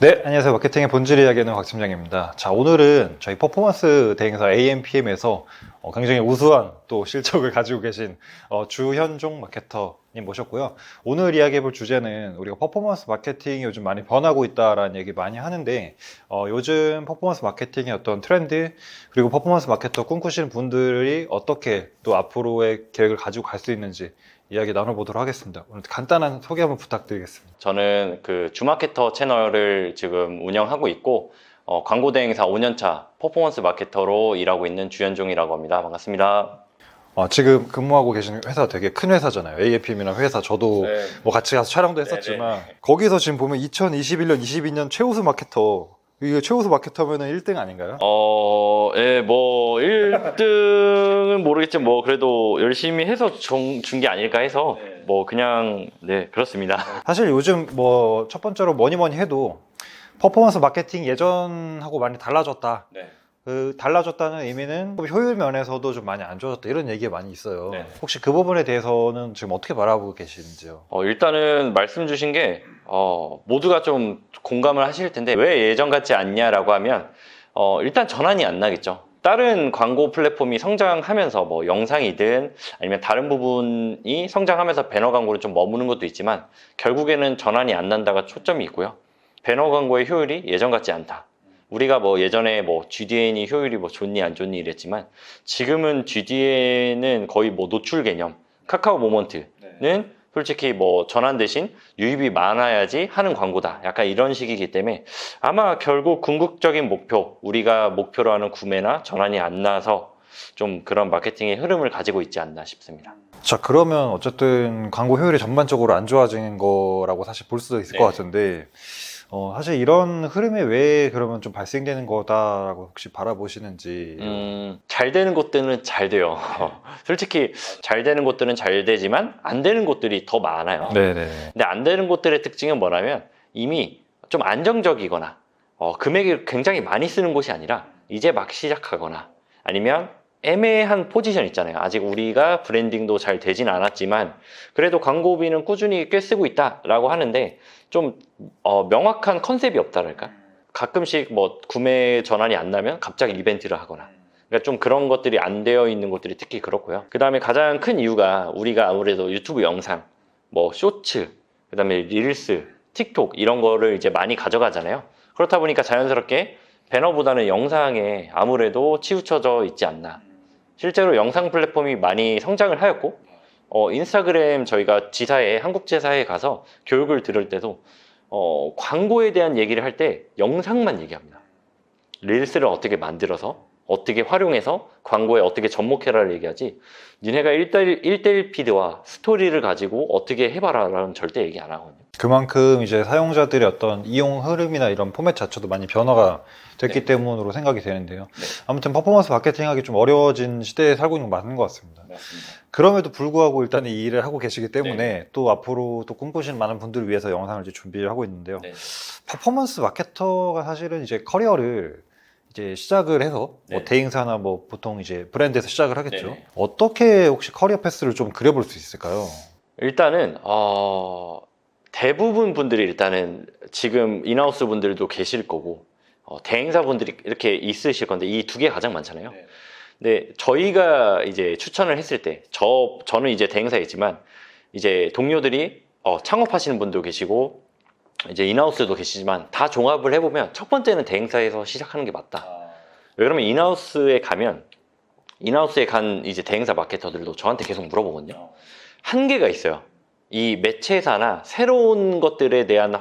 네, 안녕하세요. 마케팅의 본질 이야기하는 곽팀장입니다. 자, 오늘은 저희 퍼포먼스 대행사 AMPM에서 굉장히 우수한 또 실적을 가지고 계신 주현종 마케터님 모셨고요. 오늘 이야기해볼 주제는 우리가 퍼포먼스 마케팅이 요즘 많이 변하고 있다라는 얘기 많이 하는데 요즘 퍼포먼스 마케팅의 어떤 트렌드 그리고 퍼포먼스 마케터 꿈꾸시는 분들이 어떻게 또 앞으로의 계획을 가지고 갈 수 있는지 이야기 나눠보도록 하겠습니다. 오늘 간단한 소개 한번 부탁드리겠습니다. 저는 그 주마케터 채널을 지금 운영하고 있고 광고 대행사 5년차 퍼포먼스 마케터로 일하고 있는 주현종이라고 합니다. 반갑습니다. 지금 근무하고 계신 회사 되게 큰 회사잖아요. AFM이라는 회사 저도 네. 뭐 같이 가서 촬영도 했었지만 거기서 지금 보면 2021년, 22년 최우수 마케터 이게 최우수 마케터면은 1등 아닌가요? 예, 뭐 1등은 모르겠지만 뭐 그래도 열심히 해서 준 게 아닐까 해서 뭐 그냥 네, 그렇습니다. 사실 요즘 뭐 첫 번째로 뭐니 해도 퍼포먼스 마케팅 예전하고 많이 달라졌다. 네. 그 달라졌다는 의미는 효율 면에서도 좀 많이 안 좋아졌다 이런 얘기가 많이 있어요. 네. 혹시 그 부분에 대해서는 지금 어떻게 바라보고 계시는지요? 일단은 말씀 주신 게 모두가 좀 공감을 하실 텐데 왜 예전 같지 않냐라고 하면 일단 전환이 안 나겠죠. 다른 광고 플랫폼이 성장하면서 뭐 영상이든 아니면 다른 부분이 성장하면서 배너 광고를 좀 머무는 것도 있지만 결국에는 전환이 안 난다가 초점이 있고요. 배너 광고의 효율이 예전 같지 않다. 우리가 뭐 예전에 뭐 GDN이 효율이 뭐 좋니 안 좋니 이랬지만 지금은 GDN은 거의 뭐 노출 개념, 카카오 모먼트는 솔직히 뭐 전환 대신 유입이 많아야지 하는 광고다. 약간 이런 식이기 때문에 아마 결국 궁극적인 목표, 우리가 목표로 하는 구매나 전환이 안 나서 좀 그런 마케팅의 흐름을 가지고 있지 않나 싶습니다. 자, 그러면 어쨌든 광고 효율이 전반적으로 안 좋아진 거라고 사실 볼 수도 있을 것 같은데 사실 이런 흐름이 왜 그러면 좀 발생되는 거다라고 혹시 바라보시는지. 잘 되는 곳들은 잘 돼요. 솔직히 잘 되는 곳들은 잘 되지만 안 되는 곳들이 더 많아요. 네네. 근데 안 되는 곳들의 특징은 뭐냐면 이미 좀 안정적이거나 금액을 굉장히 많이 쓰는 곳이 아니라 이제 막 시작하거나 아니면 애매한 포지션 있잖아요. 아직 우리가 브랜딩도 잘 되진 않았지만 그래도 광고비는 꾸준히 꽤 쓰고 있다라고 하는데 좀 명확한 컨셉이 없다랄까? 가끔씩 뭐 구매 전환이 안 나면 갑자기 이벤트를 하거나 그러니까 좀 그런 것들이 안 되어 있는 곳들이 특히 그렇고요. 그 다음에 가장 큰 이유가 우리가 아무래도 유튜브 영상, 뭐 쇼츠, 그 다음에 릴스, 틱톡 이런 거를 이제 많이 가져가잖아요. 그렇다 보니까 자연스럽게 배너보다는 영상에 아무래도 치우쳐져 있지 않나. 실제로 영상 플랫폼이 많이 성장을 하였고 인스타그램 저희가 지사에 한국제사에 가서 교육을 들을 때도 광고에 대한 얘기를 할 때 영상만 얘기합니다. 릴스를 어떻게 만들어서 어떻게 활용해서 광고에 어떻게 접목해라를 얘기하지 니네가 1대1 피드와 스토리를 가지고 어떻게 해봐라 라는 절대 얘기 안 하거든요. 그만큼 이제 사용자들의 어떤 이용 흐름이나 이런 포맷 자체도 많이 변화가 됐기 때문으로 생각이 되는데요. 아무튼 퍼포먼스 마케팅하기 좀 어려워진 시대에 살고 있는 건 맞는 것 같습니다. 그럼에도 불구하고 일단 이 일을 하고 계시기 때문에 또 앞으로 또 꿈꾸시는 많은 분들을 위해서 영상을 이제 준비를 하고 있는데요. 퍼포먼스 마케터가 사실은 이제 커리어를 이제 시작을 해서 뭐 대행사나 뭐 보통 이제 브랜드에서 시작을 하겠죠. 어떻게 혹시 커리어 패스를 좀 그려볼 수 있을까요? 일단은 대부분 분들이 일단은 지금 인하우스 분들도 계실 거고 대행사 분들이 이렇게 있으실 건데 이 두 개 가장 많잖아요. 근데 저희가 이제 추천을 했을 때 저는 이제 대행사에 있지만 이제 동료들이 창업하시는 분도 계시고 이제 인하우스도 계시지만 다 종합을 해보면 첫 번째는 대행사에서 시작하는 게 맞다. 왜 그러면 인하우스에 간 이제 대행사 마케터들도 저한테 계속 물어보거든요. 한계가 있어요. 이 매체사나 새로운 것들에 대한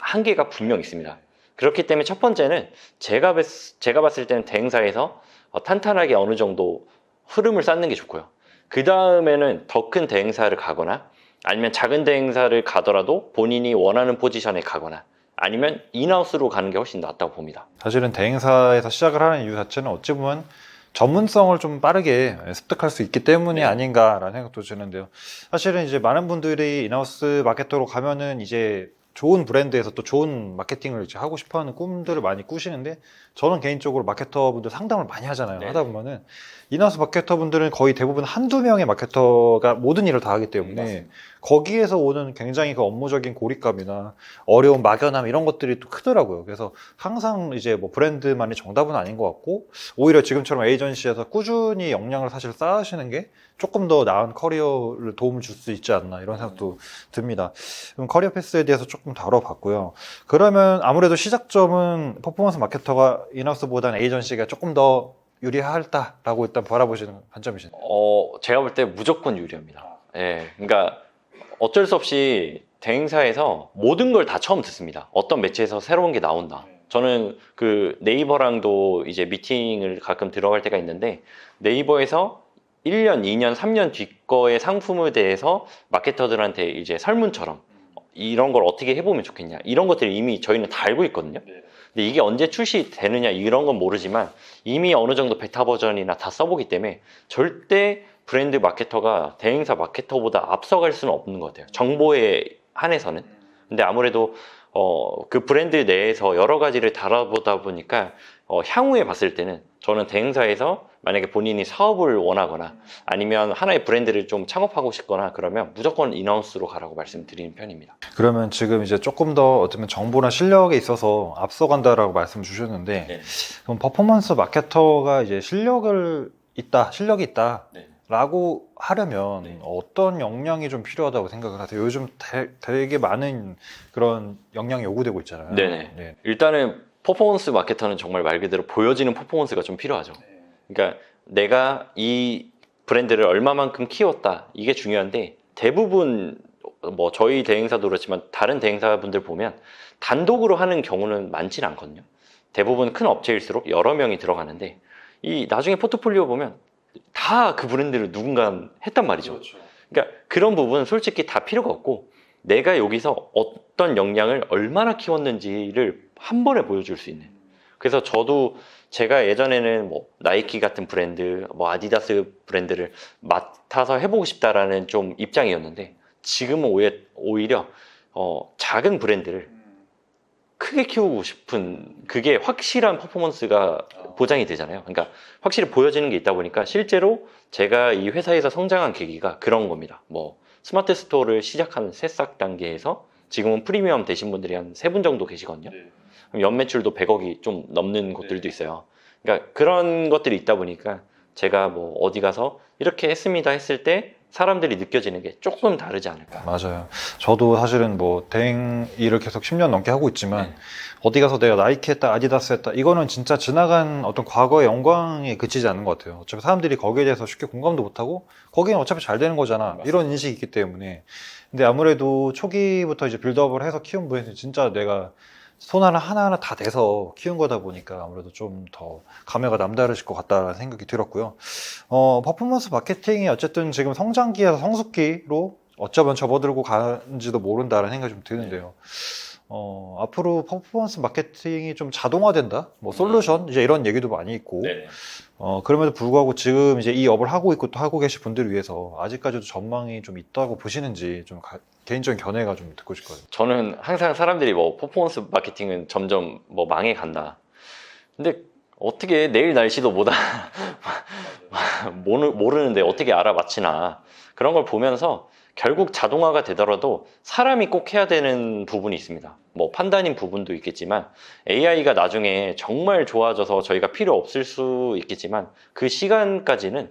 한계가 분명 있습니다. 그렇기 때문에 첫 번째는 제가 봤을 때는 대행사에서 탄탄하게 어느 정도 흐름을 쌓는 게 좋고요. 그 다음에는 더 큰 대행사를 가거나 아니면 작은 대행사를 가더라도 본인이 원하는 포지션에 가거나 아니면 인하우스로 가는 게 훨씬 낫다고 봅니다. 사실은 대행사에서 시작을 하는 이유 자체는 어찌 보면 전문성을 좀 빠르게 습득할 수 있기 때문이 아닌가라는 생각도 드는데요. 사실은 이제 많은 분들이 인하우스 마케터로 가면은 이제 좋은 브랜드에서 또 좋은 마케팅을 이제 하고 싶어하는 꿈들을 많이 꾸시는데 저는 개인적으로 마케터분들 상담을 많이 하잖아요. 네. 하다 보면은 인하우스 마케터분들은 거의 대부분 한두 명의 마케터가 모든 일을 다 하기 때문에 맞습니다. 거기에서 오는 굉장히 그 업무적인 고립감이나 어려운 막연함 이런 것들이 또 크더라고요. 그래서 항상 이제 뭐 브랜드만이 정답은 아닌 것 같고 오히려 지금처럼 에이전시에서 꾸준히 역량을 사실 쌓으시는 게 조금 더 나은 커리어를 도움을 줄 수 있지 않나 이런 생각도 듭니다. 그럼 커리어 패스에 대해서 조금 다뤄봤고요. 그러면 아무래도 시작점은 퍼포먼스 마케터가 인하우스보다는 에이전시가 조금 더 유리하다라고 일단 바라보시는 관점이시네요. 제가 볼 때 무조건 유리합니다. 예, 그러니까 어쩔 수 없이 대행사에서 모든 걸 다 처음 듣습니다. 어떤 매체에서 새로운 게 나온다. 저는 그 네이버랑도 이제 미팅을 가끔 들어갈 때가 있는데 네이버에서 1년, 2년, 3년 뒤 거의 상품에 대해서 마케터들한테 이제 설문처럼 이런 걸 어떻게 해보면 좋겠냐 이런 것들을 이미 저희는 다 알고 있거든요. 근데 이게 언제 출시되느냐 이런 건 모르지만 이미 어느 정도 베타 버전이나 다 써보기 때문에 절대 브랜드 마케터가 대행사 마케터보다 앞서갈 수는 없는 것 같아요. 정보에 한해서는. 근데 아무래도 그 브랜드 내에서 여러 가지를 다뤄보다 보니까 향후에 봤을 때는 저는 대행사에서 만약에 본인이 사업을 원하거나 아니면 하나의 브랜드를 좀 창업하고 싶거나 그러면 무조건 인하우스로 가라고 말씀드리는 편입니다. 그러면 지금 이제 조금 더 어쩌면 정보나 실력에 있어서 앞서간다라고 말씀 주셨는데 네. 그럼 퍼포먼스 마케터가 이제 실력이 있다. 네. 라고 하려면 네. 어떤 역량이 좀 필요하다고 생각을 하세요? 요즘 되게 많은 그런 역량이 요구되고 있잖아요. 네네. 네. 일단은 퍼포먼스 마케터는 정말 말 그대로 보여지는 퍼포먼스가 좀 필요하죠. 그러니까 내가 이 브랜드를 얼마만큼 키웠다 이게 중요한데 대부분 뭐 저희 대행사도 그렇지만 다른 대행사분들 보면 단독으로 하는 경우는 많지는 않거든요. 대부분 큰 업체일수록 여러 명이 들어가는데 이 나중에 포트폴리오 보면 다 그 브랜드를 누군가 했단 말이죠. 그러니까 그런 부분은 솔직히 다 필요가 없고 내가 여기서 어떤 역량을 얼마나 키웠는지를 한 번에 보여줄 수 있는. 그래서 저도 제가 예전에는 뭐 나이키 같은 브랜드, 뭐 아디다스 브랜드를 맡아서 해보고 싶다라는 좀 입장이었는데 지금은 오히려 작은 브랜드를 크게 키우고 싶은 그게 확실한 퍼포먼스가 보장이 되잖아요. 그러니까 확실히 보여지는 게 있다 보니까 실제로 제가 이 회사에서 성장한 계기가 그런 겁니다. 뭐 스마트 스토어를 시작한 새싹 단계에서 지금은 프리미엄 되신 분들이 한 3분 정도 계시거든요. 그럼 연 매출도 100억이 좀 넘는 곳들도 있어요. 그러니까 그런 것들이 있다 보니까 제가 뭐 어디 가서 이렇게 했습니다 했을 때 사람들이 느껴지는 게 조금 다르지 않을까. 맞아요. 저도 사실은 뭐 대행 일을 계속 10년 넘게 하고 있지만 네. 어디 가서 내가 나이키 했다, 아디다스 했다 이거는 진짜 지나간 어떤 과거의 영광에 그치지 않는 것 같아요. 어차피 사람들이 거기에 대해서 쉽게 공감도 못하고 거기는 어차피 잘 되는 거잖아 이런 인식이 있기 때문에 근데 아무래도 초기부터 이제 빌드업을 해서 키운 브랜드 진짜 내가 손 하나하나 다 대서 키운 거다 보니까 아무래도 좀 더 감회가 남다르실 것 같다는 생각이 들었고요. 퍼포먼스 마케팅이 어쨌든 지금 성장기에서 성숙기로 어쩌면 접어들고 가는지도 모른다는 생각이 좀 드는데요. 앞으로 퍼포먼스 마케팅이 좀 자동화된다? 뭐 솔루션? 이제 이런 얘기도 많이 있고. 그럼에도 불구하고 지금 이제 이 업을 하고 있고 또 하고 계신 분들을 위해서 아직까지도 전망이 좀 있다고 보시는지 좀 개인적인 견해가 좀 듣고 싶거든요. 저는 항상 사람들이 뭐 퍼포먼스 마케팅은 점점 뭐 망해 간다. 근데 어떻게 내일 날씨도 모르는데 어떻게 알아맞히나 그런 걸 보면서 결국 자동화가 되더라도 사람이 꼭 해야 되는 부분이 있습니다. 뭐 판단인 부분도 있겠지만 AI가 나중에 정말 좋아져서 저희가 필요 없을 수 있겠지만 그 시간까지는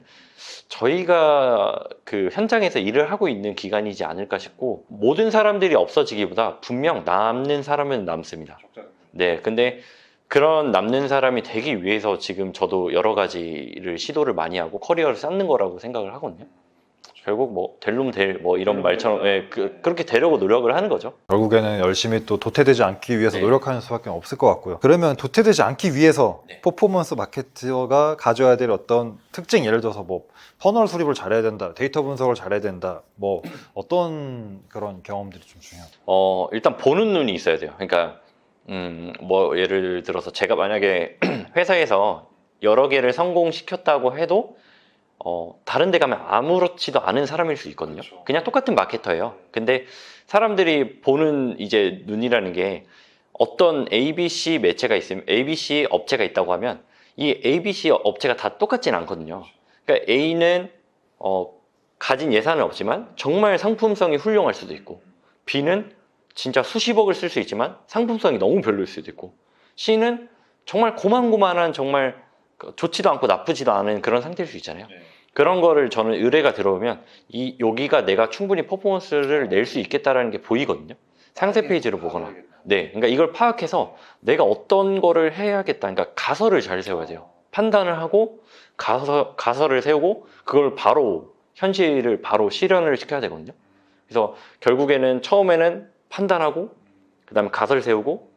저희가 그 현장에서 일을 하고 있는 기간이지 않을까 싶고 모든 사람들이 없어지기보다 분명 남는 사람은 남습니다. 네, 근데 그런 남는 사람이 되기 위해서 지금 저도 여러 가지를 시도를 많이 하고 커리어를 쌓는 거라고 생각을 하거든요. 결국 뭐 될 놈 될 뭐 이런 말처럼 그렇게 되려고 노력을 하는 거죠. 결국에는 열심히 또 도태되지 않기 위해서 네. 노력하는 수밖에 없을 것 같고요. 그러면 도태되지 않기 위해서 네. 퍼포먼스 마케터가 가져야 될 어떤 특징, 예를 들어서 뭐 퍼널 수립을 잘해야 된다, 데이터 분석을 잘해야 된다, 뭐 어떤 그런 경험들이 좀 중요합니다. 일단 보는 눈이 있어야 돼요. 그러니까 뭐 예를 들어서 제가 만약에 회사에서 여러 개를 성공시켰다고 해도 다른 데 가면 아무렇지도 않은 사람일 수 있거든요. 그렇죠. 그냥 똑같은 마케터예요. 근데 사람들이 보는 이제 눈이라는 게 어떤 ABC 매체가 있으면 ABC 업체가 있다고 하면 이 ABC 업체가 다 똑같진 않거든요. 그러니까 A는 가진 예산은 없지만 정말 상품성이 훌륭할 수도 있고, B는 진짜 수십억을 쓸 수 있지만 상품성이 너무 별로일 수도 있고, C는 정말 고만고만한 정말 좋지도 않고 나쁘지도 않은 그런 상태일 수 있잖아요. 네. 그런 거를 저는 의뢰가 들어오면 여기가 내가 충분히 퍼포먼스를 낼 수 있겠다라는 게 보이거든요. 상세 페이지를 보거나. 네, 그러니까 이걸 파악해서 내가 어떤 거를 해야겠다. 그러니까 가설을 잘 세워야 돼요. 판단을 하고 가설을 세우고 그걸 바로 현실을 바로 실현을 시켜야 되거든요. 그래서 결국에는 처음에는 판단하고 그다음에 가설 세우고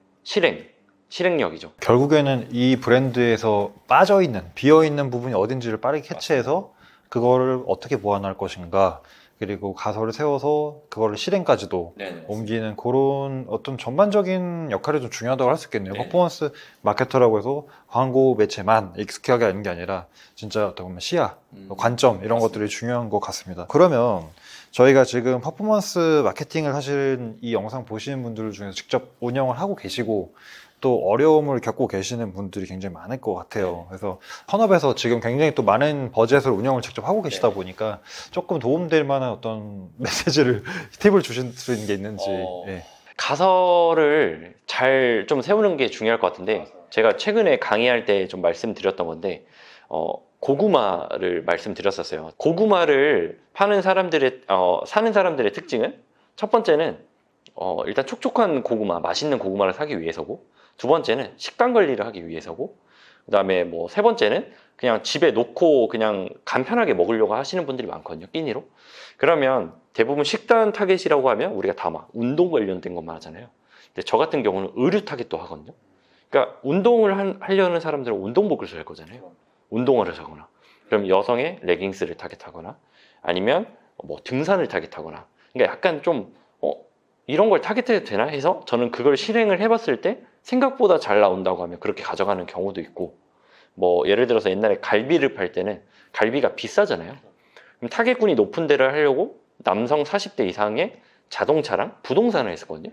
실행력이죠. 결국에는 이 브랜드에서 빠져있는, 비어있는 부분이 어딘지를 빠르게 캐치해서 그거를 어떻게 보완할 것인가, 그리고 가설을 세워서 그거를 실행까지도 옮기는 그런 어떤 전반적인 역할이 좀 중요하다고 할 수 있겠네요. 네. 퍼포먼스 마케터라고 해서 광고 매체만 익숙하게 하는 게 아니라 진짜 어떻게 보면 시야, 관점 이런 맞습니다. 것들이 중요한 것 같습니다. 그러면 저희가 지금 퍼포먼스 마케팅을 하시는 이 영상 보시는 분들 중에서 직접 운영을 하고 계시고 또 어려움을 겪고 계시는 분들이 굉장히 많을 것 같아요. 그래서 현업에서 지금 굉장히 또 많은 버젯을 운영을 직접 하고 계시다 보니까 조금 도움될 만한 어떤 메시지를, 팁을 주실 수 있는 게 있는지. 예. 가설을 잘 좀 세우는 게 중요할 것 같은데, 제가 최근에 강의할 때 좀 말씀드렸던 건데 고구마를 말씀드렸었어요. 고구마를 파는 사람들의 사는 사람들의 특징은, 첫 번째는 일단 촉촉한 고구마, 맛있는 고구마를 사기 위해서고, 두 번째는 식단 관리를 하기 위해서고, 그다음에 뭐 세 번째는 그냥 집에 놓고 그냥 간편하게 먹으려고 하시는 분들이 많거든요, 끼니로. 그러면 대부분 식단 타겟이라고 하면 우리가 다 막 운동 관련된 것만 하잖아요. 근데 저 같은 경우는 의류 타겟도 하거든요. 그러니까 운동을 하려는 사람들은 운동복을 살 거잖아요. 운동화를 사거나, 그럼 여성의 레깅스를 타겟하거나, 아니면 뭐 등산을 타겟하거나. 그러니까 약간 좀 이런 걸 타겟해도 되나 해서 저는 그걸 실행을 해봤을 때 생각보다 잘 나온다고 하면 그렇게 가져가는 경우도 있고, 뭐 예를 들어서 옛날에 갈비를 팔 때는 갈비가 비싸잖아요. 그럼 타겟군이 높은 데를 하려고 남성 40대 이상의 자동차랑 부동산을 했었거든요.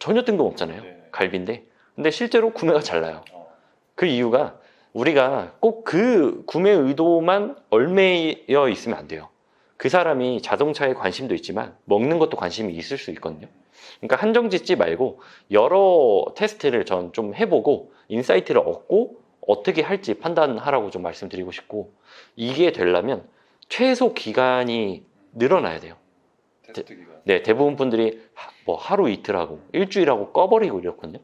전혀 뜬금없잖아요. 갈비인데. 근데 실제로 구매가 잘 나요. 그 이유가 우리가 꼭 그 구매 의도만 얽매여 있으면 안 돼요. 그 사람이 자동차에 관심도 있지만 먹는 것도 관심이 있을 수 있거든요. 그러니까 한정 짓지 말고 여러 테스트를 전 좀 해보고 인사이트를 얻고 어떻게 할지 판단하라고 좀 말씀드리고 싶고, 이게 되려면 최소 기간이 늘어나야 돼요. 테스트 기간. 네, 대부분 분들이 뭐 하루 이틀하고 일주일하고 꺼버리고 이렇거든요.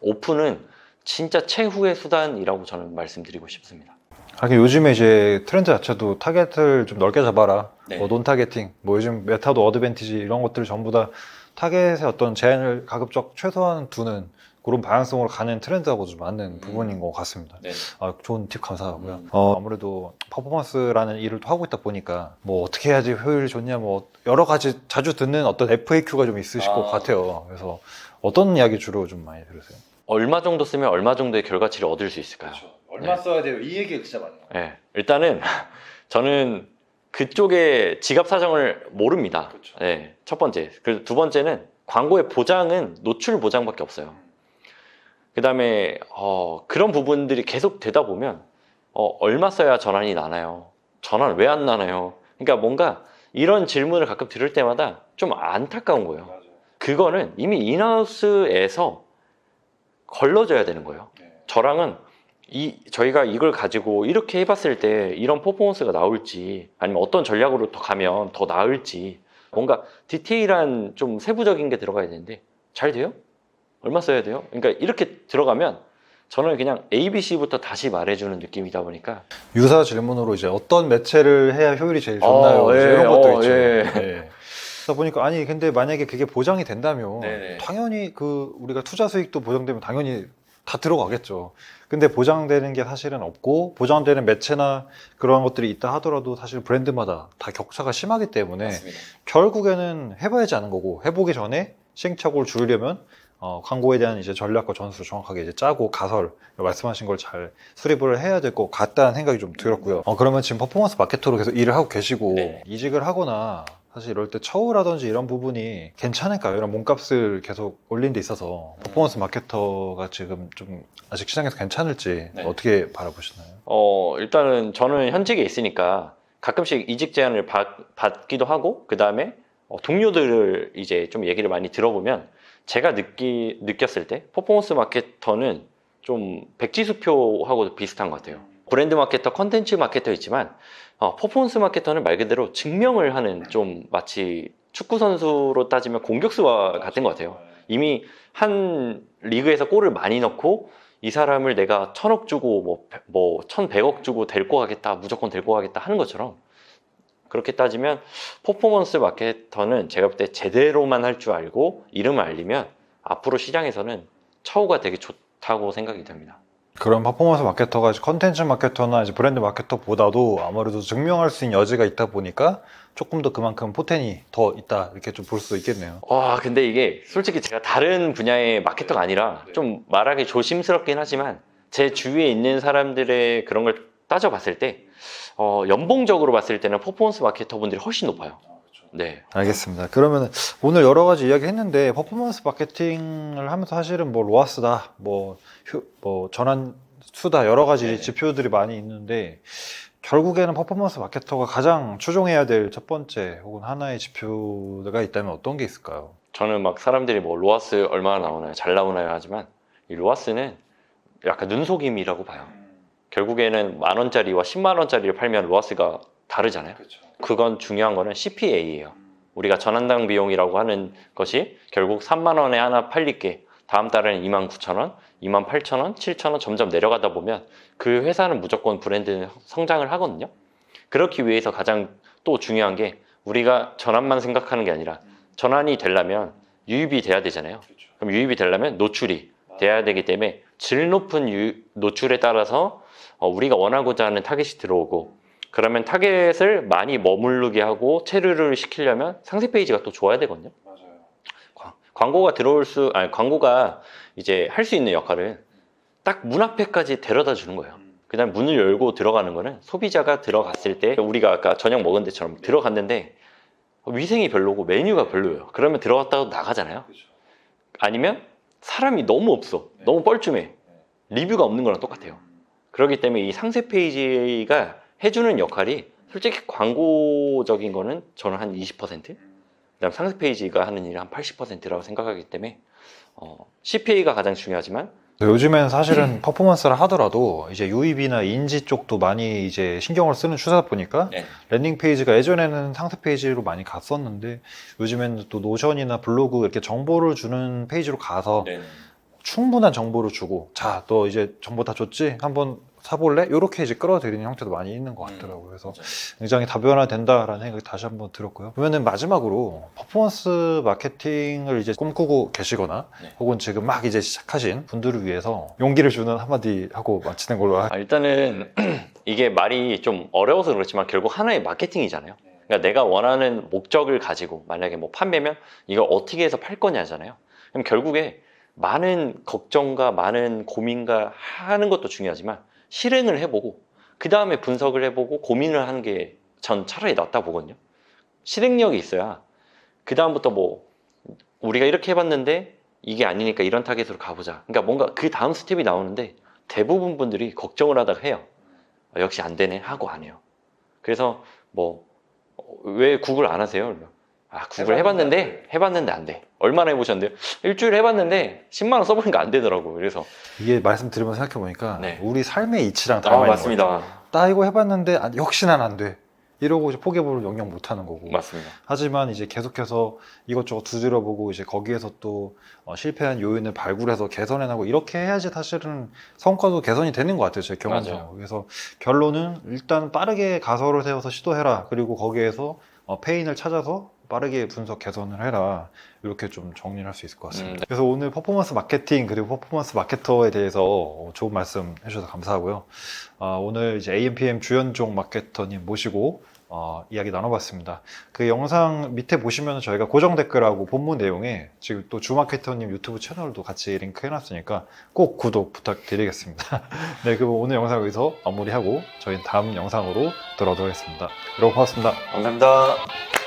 오픈은 진짜 최후의 수단이라고 저는 말씀드리고 싶습니다. 하긴 요즘에 이제 트렌드 자체도 타겟을 좀 넓게 잡아라. 네. 뭐 논타겟팅, 뭐 요즘 메타도 어드밴티지 이런 것들 전부 다 타겟의 어떤 제한을 가급적 최소한 두는 그런 방향성으로 가는 트렌드하고 좀 맞는 부분인 것 같습니다. 네. 좋은 팁 감사하고요. 아무래도 퍼포먼스라는 일을 또 하고 있다 보니까 뭐 어떻게 해야지 효율이 좋냐, 뭐 여러 가지 자주 듣는 어떤 FAQ가 좀 있으실 것 같아요. 그래서 어떤 이야기 주로 좀 많이 들으세요? 얼마 정도 쓰면 얼마 정도의 결과치를 얻을 수 있을까요? 그렇죠. 얼마 써야 돼요? 이 얘기가 진짜 많아요. 네, 일단은 저는 그쪽의 지갑 사정을 모릅니다. 그렇죠. 네, 첫 번째. 그리고 두 번째는 광고의 보장은 노출 보장밖에 없어요. 그 다음에 그런 부분들이 계속 되다 보면 얼마 써야 전환이 나나요? 전환 왜 안 나나요? 그러니까 뭔가 이런 질문을 가끔 들을 때마다 좀 안타까운 거예요. 맞아요. 그거는 이미 인하우스에서 걸러져야 되는 거예요. 네. 저랑은 저희가 이걸 가지고 이렇게 해봤을 때 이런 퍼포먼스가 나올지, 아니면 어떤 전략으로 더 가면 더 나을지, 뭔가 디테일한 좀 세부적인 게 들어가야 되는데 잘 돼요? 얼마 써야 돼요? 그러니까 이렇게 들어가면 저는 그냥 ABC부터 다시 말해주는 느낌이다 보니까 유사 질문으로 이제 어떤 매체를 해야 효율이 제일 좋나요? 이제 예, 이런 것도 있죠. 예. 예. 그러다 보니까 아니 근데 만약에 그게 보장이 된다면 네네. 당연히 우리가 투자 수익도 보장되면 당연히 다 들어가겠죠. 근데 보장되는 게 사실은 없고, 보장되는 매체나 그런 것들이 있다 하더라도 사실 브랜드마다 다 격차가 심하기 때문에 맞습니다. 결국에는 해봐야지 아는 거고, 해보기 전에 시행착오를 줄이려면 광고에 대한 이제 전략과 전술을 정확하게 이제 짜고 가설 말씀하신 걸 잘 수립을 해야 될 것 같다는 생각이 좀 들었고요. 그러면 지금 퍼포먼스 마케터로 계속 일을 하고 계시고 네. 이직을 하거나 사실 이럴 때 처우라든지 이런 부분이 괜찮을까요? 이런 몸값을 계속 올린 데 있어서 퍼포먼스 마케터가 지금 좀 아직 시장에서 괜찮을지 네. 어떻게 바라보시나요? 일단은 저는 현직에 있으니까 가끔씩 이직 제안을 받기도 하고, 그 다음에 동료들을 이제 좀 얘기를 많이 들어보면 제가 느꼈을 때 퍼포먼스 마케터는 좀 백지수표하고도 비슷한 것 같아요. 브랜드 마케터, 컨텐츠 마케터 있지만 퍼포먼스 마케터는 말 그대로 증명을 하는, 좀 마치 축구 선수로 따지면 공격수와 같은 것 같아요. 이미 한 리그에서 골을 많이 넣고 이 사람을 내가 1,000억 주고 뭐 1,100억 주고 데리고 가겠다, 무조건 데리고 가겠다 하는 것처럼, 그렇게 따지면 퍼포먼스 마케터는 제가 볼 때 제대로만 할 줄 알고 이름을 알리면 앞으로 시장에서는 처우가 되게 좋다고 생각이 됩니다. 그런 퍼포먼스 마케터가 컨텐츠 마케터나 이제 브랜드 마케터보다도 아무래도 증명할 수 있는 여지가 있다 보니까 조금 더 그만큼 포텐이 더 있다 이렇게 좀 볼 수 있겠네요. 근데 이게 솔직히 제가 다른 분야의 마케터가 아니라 좀 말하기 조심스럽긴 하지만 제 주위에 있는 사람들의 그런 걸 따져봤을 때 연봉적으로 봤을 때는 퍼포먼스 마케터 분들이 훨씬 높아요. 네. 알겠습니다. 그러면 오늘 여러 가지 이야기 했는데 퍼포먼스 마케팅을 하면서 사실은 뭐 로아스다, 뭐 전환 수다 여러 가지 지표들이 많이 있는데 결국에는 퍼포먼스 마케터가 가장 추종해야 될 첫 번째 혹은 하나의 지표가 있다면 어떤 게 있을까요? 저는 막 사람들이 뭐 로아스 얼마나 나오나요? 잘 나오나요? 하지만 이 로아스는 약간 눈속임이라고 봐요. 결국에는 10,000원짜리와 100,000원짜리를 팔면 로아스가 다르잖아요. 그렇죠. 그건 중요한 거는 CPA예요. 우리가 전환당 비용이라고 하는 것이 결국 3만 원에 하나 팔릴게, 다음 달에는 29,000원, 28,000원, 7,000원 점점 내려가다 보면 그 회사는 무조건 브랜드 성장을 하거든요. 그렇기 위해서 가장 또 중요한 게 우리가 전환만 생각하는 게 아니라 전환이 되려면 유입이 돼야 되잖아요. 그렇죠. 그럼 유입이 되려면 노출이 돼야 되기 때문에 질 높은 노출에 따라서 우리가 원하고자 하는 타겟이 들어오고, 그러면 타겟을 많이 머무르게 하고 체류를 시키려면 상세 페이지가 또 좋아야 되거든요. 맞아요. 광고가 이제 할 수 있는 역할은 딱 문 앞에까지 데려다 주는 거예요. 그다음 문을 열고 들어가는 거는 소비자가 들어갔을 때 우리가 아까 저녁 먹은 데처럼 들어갔는데 위생이 별로고 메뉴가 별로예요. 그러면 들어갔다가 나가잖아요. 그렇죠. 아니면 사람이 너무 없어, 너무 뻘쭘해, 리뷰가 없는 거랑 똑같아요. 그렇기 때문에 이 상세 페이지가 해주는 역할이 솔직히 광고적인 거는 저는 한 20%, 그다음 상세 페이지가 하는 일이 한 80%라고 생각하기 때문에 CPA가 가장 중요하지만, 요즘엔 사실은 퍼포먼스를 하더라도 이제 유입이나 인지 쪽도 많이 이제 신경을 쓰는 추세다 보니까 랜딩 페이지가 예전에는 상세 페이지로 많이 갔었는데 요즘에는 또 노션이나 블로그 이렇게 정보를 주는 페이지로 가서 충분한 정보를 주고, 자, 너 이제 정보 다 줬지? 한번 사볼래? 이렇게 이제 끌어들이는 형태도 많이 있는 것 같더라고요. 그래서 맞아요. 굉장히 다변화된다라는 생각이 다시 한번 들었고요. 그러면은 마지막으로 퍼포먼스 마케팅을 이제 꿈꾸고 계시거나 혹은 지금 막 이제 시작하신 분들을 위해서 용기를 주는 한마디 하고 마치는 걸로 일단은 이게 말이 좀 어려워서 그렇지만 결국 하나의 마케팅이잖아요. 그러니까 내가 원하는 목적을 가지고 만약에 뭐 판매면 이걸 어떻게 해서 팔 거냐잖아요. 그럼 결국에 많은 걱정과 많은 고민과 하는 것도 중요하지만 실행을 해보고 그 다음에 분석을 해보고 고민을 하는 게 전 차라리 낫다 보거든요. 실행력이 있어야 그 다음부터 뭐 우리가 이렇게 해봤는데 이게 아니니까 이런 타겟으로 가보자. 그러니까 뭔가 그 다음 스텝이 나오는데 대부분 분들이 걱정을 하다가 해요. 역시 안 되네 하고 안 해요. 그래서 뭐 왜 구글 안 하세요? 구글 해봤는데 안 돼. 얼마나 해보셨는데요? 일주일 해봤는데 10만 원 써보니까 안 되더라고. 그래서 이게 말씀드리면서 생각해보니까 네. 우리 삶의 이치랑 닮아 있는 맞습니다. 거예요. 나 이거 해봤는데 역시 난 안 돼. 이러고 이제 포기해버리면 영영 못하는 거고. 맞습니다. 하지만 이제 계속해서 이것저것 두드려보고 이제 거기에서 또 실패한 요인을 발굴해서 개선해나고 이렇게 해야지 사실은 성과도 개선이 되는 것 같아요. 제 경험상. 맞아요. 그래서 결론은 일단 빠르게 가설을 세워서 시도해라. 그리고 거기에서 페인을 찾아서 빠르게 분석 개선을 해라. 이렇게 좀 정리를 할 수 있을 것 같습니다. 네. 그래서 오늘 퍼포먼스 마케팅 그리고 퍼포먼스 마케터에 대해서 좋은 말씀 해주셔서 감사하고요. 오늘 이제 AMPM 주현종 마케터님 모시고 이야기 나눠봤습니다. 그 영상 밑에 보시면 저희가 고정 댓글하고 본문 내용에 지금 또 주마케터님 유튜브 채널도 같이 링크 해놨으니까 꼭 구독 부탁드리겠습니다. 네, 그럼 오늘 영상 여기서 마무리하고 저희는 다음 영상으로 돌아오도록 하겠습니다. 여러분 고맙습니다. 감사합니다.